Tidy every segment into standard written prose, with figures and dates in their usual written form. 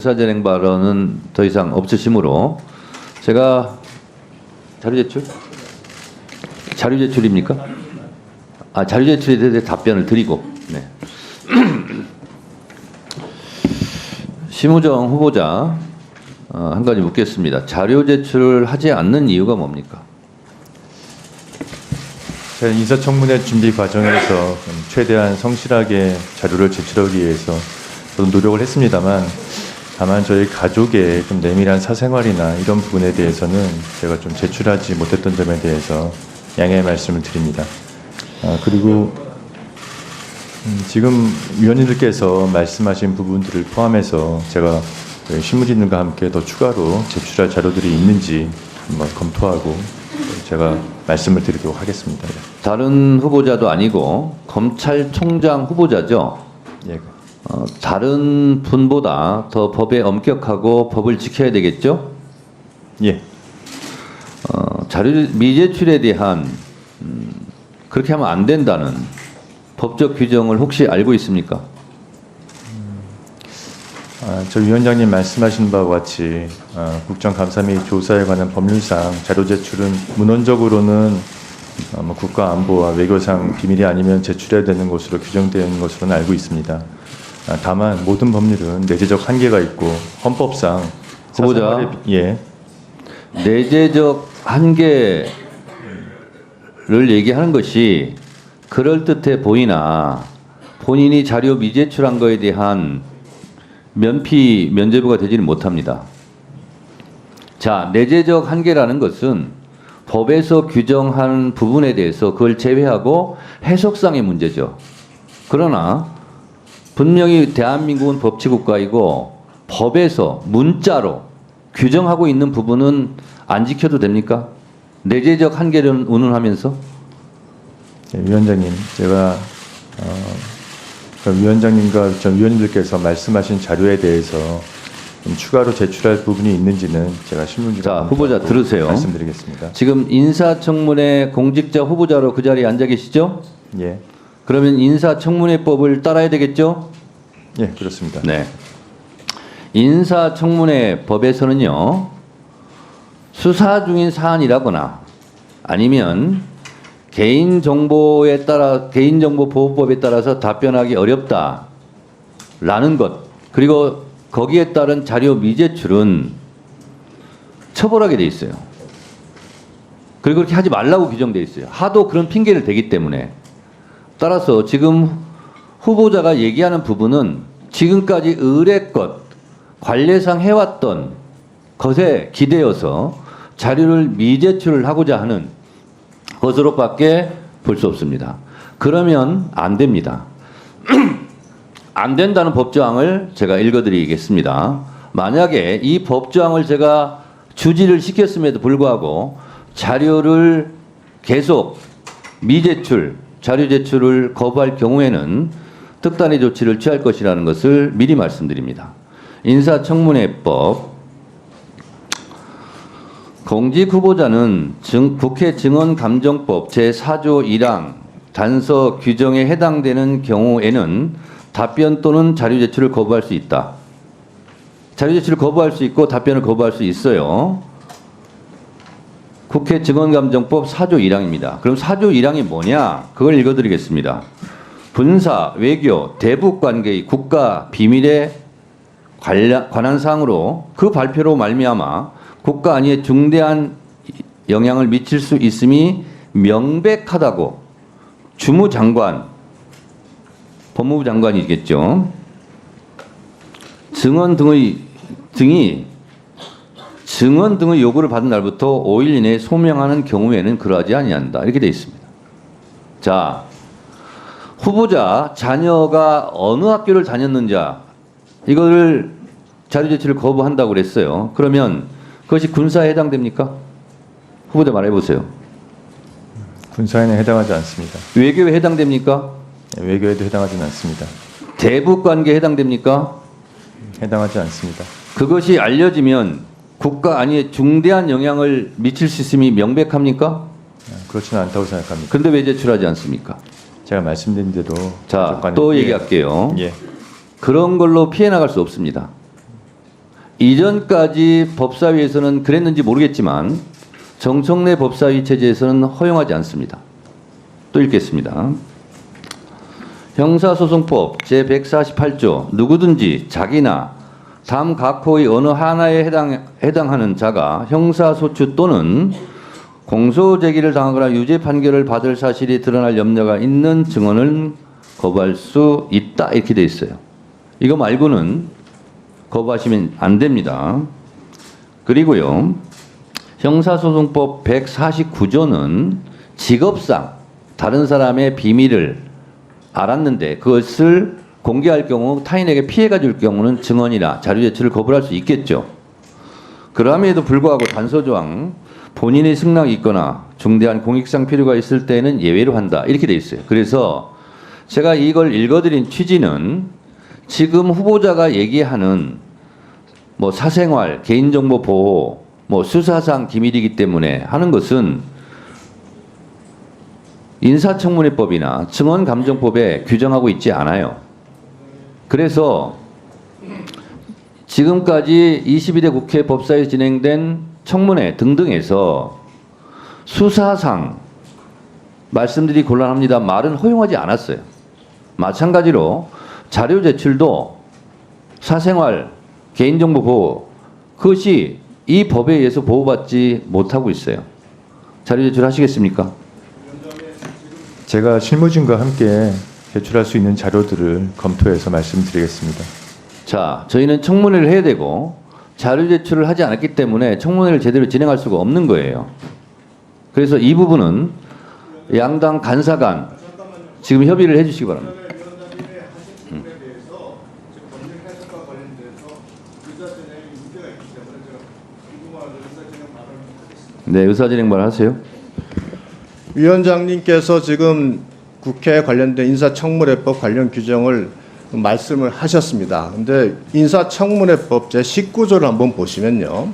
사전행 발언은 더 이상 없으시므로 제가 자료 제출? 자료 제출입니까? 자료 제출에 대해 답변을 드리고, 네. 심우정 후보자 한 가지 묻겠습니다. 자료 제출을 하지 않는 이유가 뭡니까? 제가 인사청문회 준비 과정에서 최대한 성실하게 자료를 제출하기 위해서 저도 노력을 했습니다만, 다만 저희 가족의 좀 내밀한 사생활이나 이런 부분에 대해서는 제가 좀 제출하지 못했던 점에 대해서 양해의 말씀을 드립니다. 그리고 지금 위원님들께서 말씀하신 부분들을 포함해서 제가 실무진들과 함께 더 추가로 제출할 자료들이 있는지 한번 검토하고 제가 말씀을 드리도록 하겠습니다. 다른 후보자도 아니고 검찰총장 후보자죠. 예. 다른 분보다 더 법에 엄격하고 법을 지켜야 되겠죠? 예. 자료 미제출에 대한 그렇게 하면 안 된다는 법적 규정을 혹시 알고 있습니까? 저 위원장님 말씀하신 바와 같이 국정감사 및 조사에 관한 법률상 자료 제출은 문헌적으로는 국가 안보와 외교상 비밀이 아니면 제출해야 되는 것으로 규정되어 있는 것으로는 알고 있습니다. 다만 모든 법률은 내재적 한계가 있고 헌법상 후보자, 예. 내재적 한계를 얘기하는 것이 그럴듯해 보이나 본인이 자료 미제출한 거에 대한 면제부가 되지는 못합니다. 자, 내재적 한계라는 것은 법에서 규정한 부분에 대해서 그걸 제외하고 해석상의 문제죠. 그러나 분명히 대한민국은 법치국가이고 법에서 문자로 규정하고 있는 부분은 안 지켜도 됩니까? 내재적 한계를 운운하면서? 네, 위원장님, 제가 위원장님과 전 위원님들께서 말씀하신 자료에 대해서 좀 추가로 제출할 부분이 있는지는 제가 자, 후보자 들으세요. 말씀드리겠습니다. 지금 인사청문회 공직자 후보자로 그 자리에 앉아 계시죠? 예. 그러면 인사청문회법을 따라야 되겠죠? 예, 그렇습니다. 네. 인사청문회법에서는요, 수사 중인 사안이라거나 아니면 개인정보보호법에 따라서 답변하기 어렵다라는 것, 그리고 거기에 따른 자료 미제출은 처벌하게 돼 있어요. 그리고 그렇게 하지 말라고 규정돼 있어요. 하도 그런 핑계를 대기 때문에. 따라서 지금 후보자가 얘기하는 부분은 지금까지 의례껏 관례상 해왔던 것에 기대어서 자료를 미제출을 하고자 하는 것으로밖에 볼 수 없습니다. 그러면 안 됩니다. 안 된다는 법조항을 제가 읽어드리겠습니다. 만약에 이 법조항을 제가 주지를 시켰음에도 불구하고 자료를 계속 미제출, 자료 제출을 거부할 경우에는 특단의 조치를 취할 것이라는 것을 미리 말씀드립니다. 인사청문회법 공직후보자는 국회 증언감정법 제4조 1항 단서 규정에 해당되는 경우에는 답변 또는 자료 제출을 거부할 수 있다. 자료 제출을 거부할 수 있고 답변을 거부할 수 있어요. 국회 증언감정법 4조 1항입니다. 그럼 4조 1항이 뭐냐? 그걸 읽어드리겠습니다. 군사, 외교, 대북 관계의 국가 비밀에 관한 사항으로 그 발표로 말미암아 국가 안위에 중대한 영향을 미칠 수 있음이 명백하다고 주무장관, 법무부 장관이겠죠. 증언 등의 요구를 받은 날부터 5일 이내에 소명하는 경우에는 그러하지 아니한다. 이렇게 되어 있습니다. 자, 후보자 자녀가 어느 학교를 다녔는지 이거를 자료 제출을 거부한다고 그랬어요. 그러면 그것이 군사에 해당됩니까? 후보자 말해보세요. 군사에는 해당하지 않습니다. 외교에 해당됩니까? 외교에도 해당하지는 않습니다. 대북 관계에 해당됩니까? 해당하지 않습니다. 그것이 알려지면 국가 안위에 중대한 영향을 미칠 수 있음이 명백합니까? 그렇지는 않다고 생각합니다. 근데 왜 제출하지 않습니까? 제가 말씀드린 대로 자, 또 얘기할게요. 예. 그런 걸로 피해 나갈 수 없습니다. 이전까지 법사위에서는 그랬는지 모르겠지만 정청래 법사위 체제에서는 허용하지 않습니다. 또 읽겠습니다. 형사소송법 제148조 누구든지 자기나 다음 각호의 어느 하나에 해당하는 자가 형사소추 또는 공소제기를 당하거나 유죄 판결을 받을 사실이 드러날 염려가 있는 증언을 거부할 수 있다 이렇게 돼 있어요. 이거 말고는 거부하시면 안 됩니다. 그리고요. 형사소송법 149조는 직업상 다른 사람의 비밀을 알았는데 그것을 공개할 경우 타인에게 피해가 줄 경우는 증언이나 자료 제출을 거부할 수 있겠죠. 그럼에도 불구하고 단서조항 본인의 승낙이 있거나 중대한 공익상 필요가 있을 때는 예외로 한다 이렇게 돼 있어요. 그래서 제가 이걸 읽어드린 취지는 지금 후보자가 얘기하는 뭐 사생활, 개인정보 보호, 뭐 수사상 기밀이기 때문에 하는 것은 인사청문회법이나 증언감정법에 규정하고 있지 않아요. 그래서 지금까지 22대 국회 법사위에 진행된 청문회 등등에서 수사상 말씀드리기 곤란합니다. 말은 허용하지 않았어요. 마찬가지로 자료 제출도 사생활, 개인정보 보호 그것이 이 법에 의해서 보호받지 못하고 있어요. 자료 제출하시겠습니까? 제가 실무진과 함께 제출할 수 있는 자료들을 검토해서 말씀드리겠습니다. 자, 저희는 청문회를 해야 되고 자료 제출을 하지 않았기 때문에 청문회를 제대로 진행할 수가 없는 거예요. 그래서 이 부분은 양당 간사 간 지금 협의를 해 주시기 바랍니다. 네, 의사진행 발언하세요. 위원장님께서 지금 국회에 관련된 인사청문회법 관련 규정을 말씀을 하셨습니다. 그런데 인사청문회법 제19조를 한번 보시면요.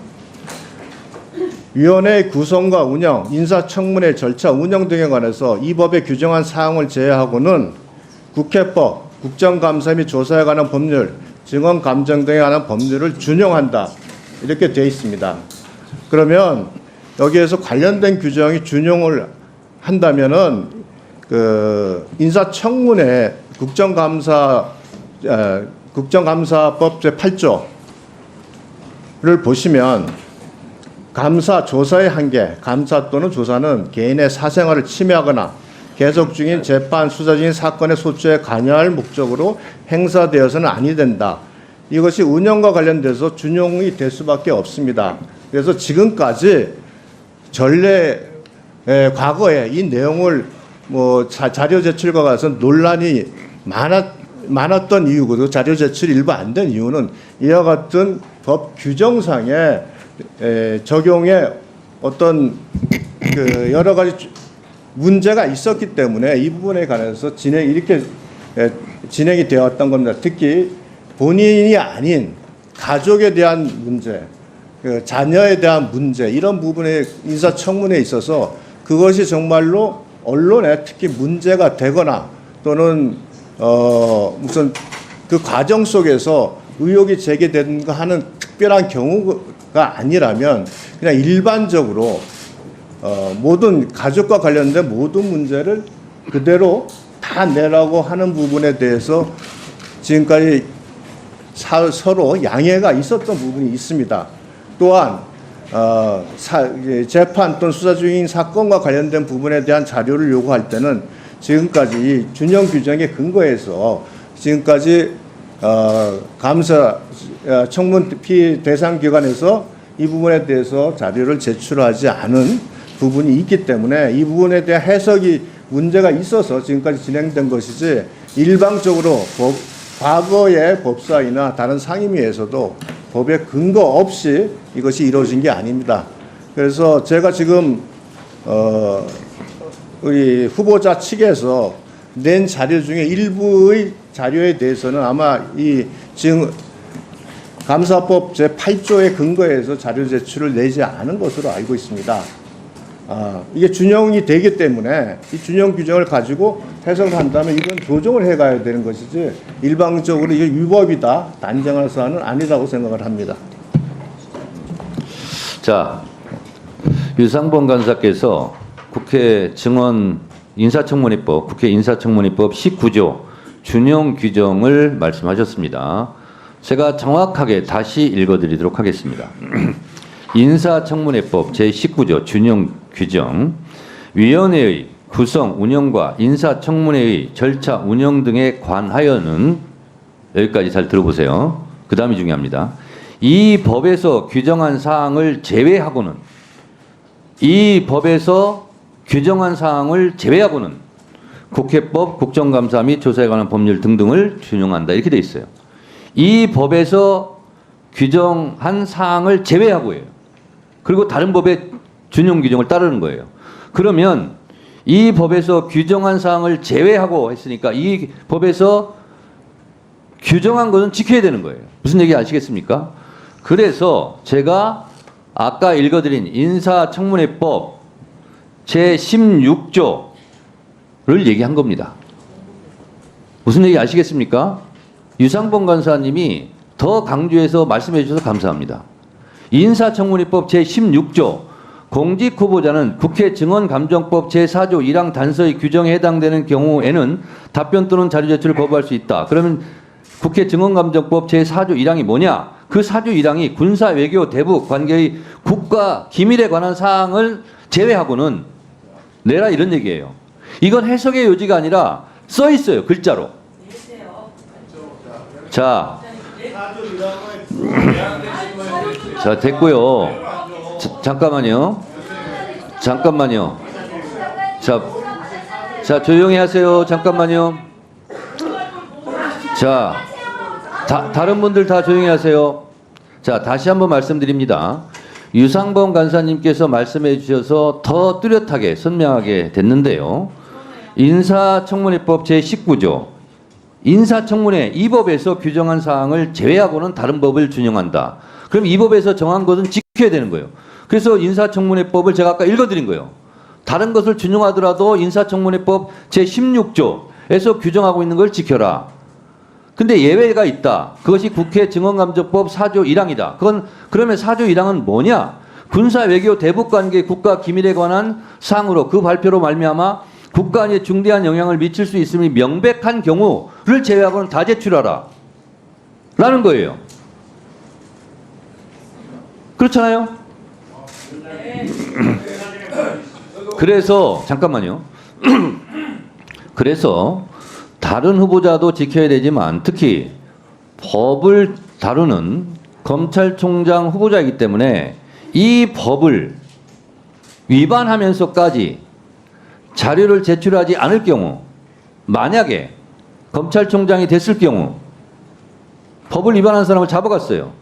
위원회 구성과 운영, 인사청문회 절차 운영 등에 관해서 이 법에 규정한 사항을 제외하고는 국회법, 국정감사 및 조사에 관한 법률, 증언감정 등에 관한 법률을 준용한다. 이렇게 되어 있습니다. 그러면 여기에서 관련된 규정이 준용을 한다면은 그 인사청문회 국정감사법 제8조를 보시면 감사 조사의 한계, 감사 또는 조사는 개인의 사생활을 침해하거나 계속 중인 재판 수사 중인 사건의 소추에 관여할 목적으로 행사되어서는 아니 된다. 이것이 운영과 관련돼서 준용이 될 수밖에 없습니다. 그래서 지금까지 전례 과거에 이 내용을 뭐 자료 제출과 가서 논란이 많았던 이유고 자료 제출이 일부 안 된 이유는 이와 같은 법 규정상의 적용에 어떤 그 여러 가지 문제가 있었기 때문에 이 부분에 관해서 이렇게 진행이 되었던 겁니다. 특히 본인이 아닌 가족에 대한 문제, 그 자녀에 대한 문제 이런 부분에 인사청문회에 있어서 그것이 정말로 언론에 특히 문제가 되거나 또는 무슨 그 과정 속에서 의혹이 제기된가 하는 특별한 경우가 아니라면 그냥 일반적으로 모든 가족과 관련된 모든 문제를 그대로 다 내라고 하는 부분에 대해서 지금까지 서로 양해가 있었던 부분이 있습니다. 또한 재판 또는 수사 중인 사건과 관련된 부분에 대한 자료를 요구할 때는 지금까지 준용 규정에 근거해서 지금까지 감사 청문 피의 대상 기관에서 이 부분에 대해서 자료를 제출하지 않은 부분이 있기 때문에 이 부분에 대한 해석이 문제가 있어서 지금까지 진행된 것이지 일방적으로 과거의 법사위나 다른 상임위에서도 법에 근거 없이 이것이 이루어진 게 아닙니다. 그래서 제가 지금 우리 후보자 측에서 낸 자료 중에 일부의 자료에 대해서는 아마 이 지금 감사법 제8조에 근거해서 자료 제출을 내지 않은 것으로 알고 있습니다. 이게 준용이 되기 때문에 이 준용 규정을 가지고 해석을 한다면 이건 조정을 해가야 되는 것이지 일방적으로 이게 위법이다 단정할 사안은 아니라고 생각을 합니다. 자, 유상범 간사께서 국회 증언 인사청문회법, 국회 인사청문회법 19조 준용 규정을 말씀하셨습니다. 제가 정확하게 다시 읽어드리도록 하겠습니다. 인사청문회법 제19조 준용 규정, 위원회의 구성, 운영과 인사청문회의 절차 운영 등에 관하여는, 여기까지 잘 들어보세요. 그 다음이 중요합니다. 이 법에서 규정한 사항을 제외하고는, 이 법에서 규정한 사항을 제외하고는 국회법, 국정감사 및 조사에 관한 법률 등등을 준용한다. 이렇게 돼 있어요. 이 법에서 규정한 사항을 제외하고예요. 그리고 다른 법의 준용 규정을 따르는 거예요. 그러면 이 법에서 규정한 사항을 제외하고 했으니까 이 법에서 규정한 것은 지켜야 되는 거예요. 무슨 얘기 아시겠습니까? 그래서 제가 아까 읽어드린 인사청문회법 제16조를 얘기한 겁니다. 무슨 얘기 아시겠습니까? 유상범 간사님이 더 강조해서 말씀해 주셔서 감사합니다. 인사청문회법 제16조 공직후보자는 국회 증언감정법 제4조 1항 단서의 규정에 해당되는 경우에는 답변 또는 자료 제출을 거부할 수 있다. 그러면 국회 증언감정법 제4조 1항이 뭐냐? 그 4조 1항이 군사 외교 대북 관계의 국가 기밀에 관한 사항을 제외하고는 내라 이런 얘기예요. 이건 해석의 요지가 아니라 써 있어요. 글자로. 자, 자 됐고요. 잠깐만요. 자 조용히 하세요. 잠깐만요. 자, 다른 분들 다 조용히 하세요. 자, 다시 한번 말씀드립니다. 유상범 간사님께서 말씀해 주셔서 더 뚜렷하게 선명하게 됐는데요. 인사청문회법 제19조 인사청문회 이 법에서 규정한 사항을 제외하고는 다른 법을 준용한다. 그럼 이 법에서 정한 것은 지켜야 되는 거예요. 그래서 인사청문회법을 제가 아까 읽어드린 거예요. 다른 것을 준용하더라도 인사청문회법 제16조에서 규정하고 있는 걸 지켜라. 근데 예외가 있다. 그것이 국회 증언감정법 4조 1항이다. 그러면 4조 1항은 뭐냐? 군사 외교 대북 관계 국가 기밀에 관한 사항으로 그 발표로 말미암아 국가안에 중대한 영향을 미칠 수 있음이 명백한 경우를 제외하고는 다 제출하라. 라는 거예요. 그렇잖아요? 그래서 잠깐만요. 그래서 다른 후보자도 지켜야 되지만 특히 법을 다루는 검찰총장 후보자이기 때문에 이 법을 위반하면서까지 자료를 제출하지 않을 경우, 만약에 검찰총장이 됐을 경우 법을 위반한 사람을 잡아갔어요.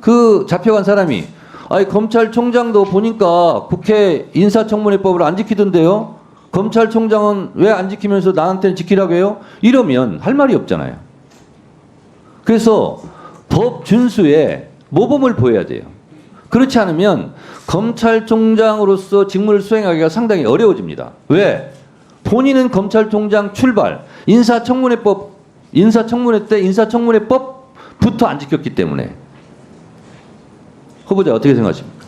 그 잡혀간 사람이 아니 검찰총장도 보니까 국회 인사청문회법을 안 지키던데요. 검찰총장은 왜 안 지키면서 나한테는 지키라고 해요? 이러면 할 말이 없잖아요. 그래서 법 준수에 모범을 보여야 돼요. 그렇지 않으면 검찰총장으로서 직무를 수행하기가 상당히 어려워집니다. 왜? 본인은 검찰총장 출발, 인사청문회 때 인사청문회법부터 안 지켰기 때문에. 후보자 어떻게 생각하십니까?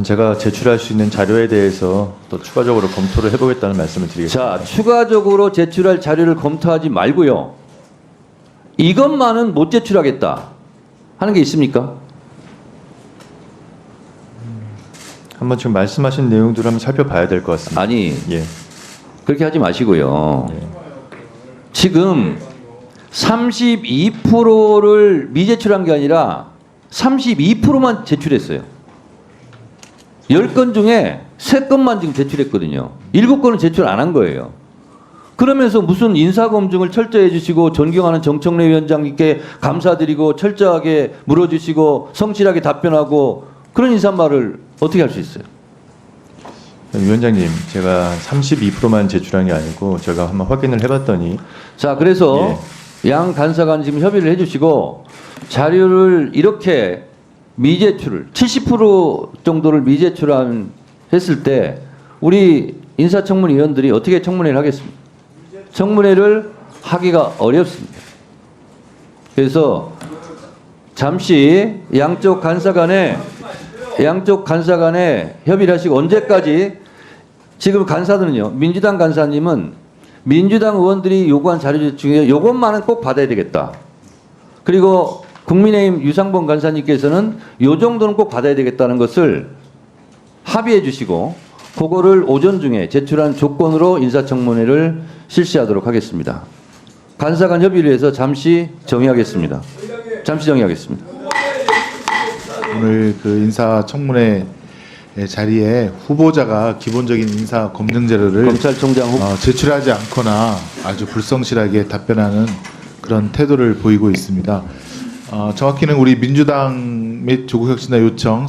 제가 제출할 수 있는 자료에 대해서 또 추가적으로 검토를 해보겠다는 말씀을 드리겠습니다. 자, 추가적으로 제출할 자료를 검토하지 말고요. 이것만은 못 제출하겠다 하는 게 있습니까? 한번 지금 말씀하신 내용들을 한번 살펴봐야 될 것 같습니다. 아니, 예. 그렇게 하지 마시고요. 예. 지금 32%를 미제출한 게 아니라 32%만 제출했어요. 10건 중에 3건만 지금 제출했거든요. 7건은 제출 안 한 거예요. 그러면서 무슨 인사검증을 철저히 해주시고 존경하는 정청래 위원장님께 감사드리고 철저하게 물어주시고 성실하게 답변하고 그런 인사말을 어떻게 할 수 있어요? 위원장님, 제가 32%만 제출한 게 아니고 제가 한번 확인을 해봤더니 자, 그래서 양 간사간 지금 협의를 해주시고 자료를 이렇게 미제출을 70% 정도를 미제출한 했을 때 우리 인사청문위원들이 어떻게 청문회를 하겠습니까? 청문회를 하기가 어렵습니다. 그래서 잠시 양쪽 간사 간에 양쪽 간사 간에 협의를 하시고 언제까지 지금 간사들은요. 민주당 간사님은 민주당 의원들이 요구한 자료 중에 요것만은 꼭 받아야 되겠다. 그리고 국민의힘 유상범 간사님께서는 요 정도는 꼭 받아야 되겠다는 것을 합의해 주시고 그거를 오전 중에 제출한 조건으로 인사청문회를 실시하도록 하겠습니다. 간사 간 협의를 해서 잠시 정의하겠습니다. 오늘 그 인사청문회 자리에 후보자가 기본적인 인사 검증 자료를 검찰총장 제출하지 않거나 아주 불성실하게 답변하는 그런 태도를 보이고 있습니다. 정확히는 우리 민주당 및 조국혁신당 요청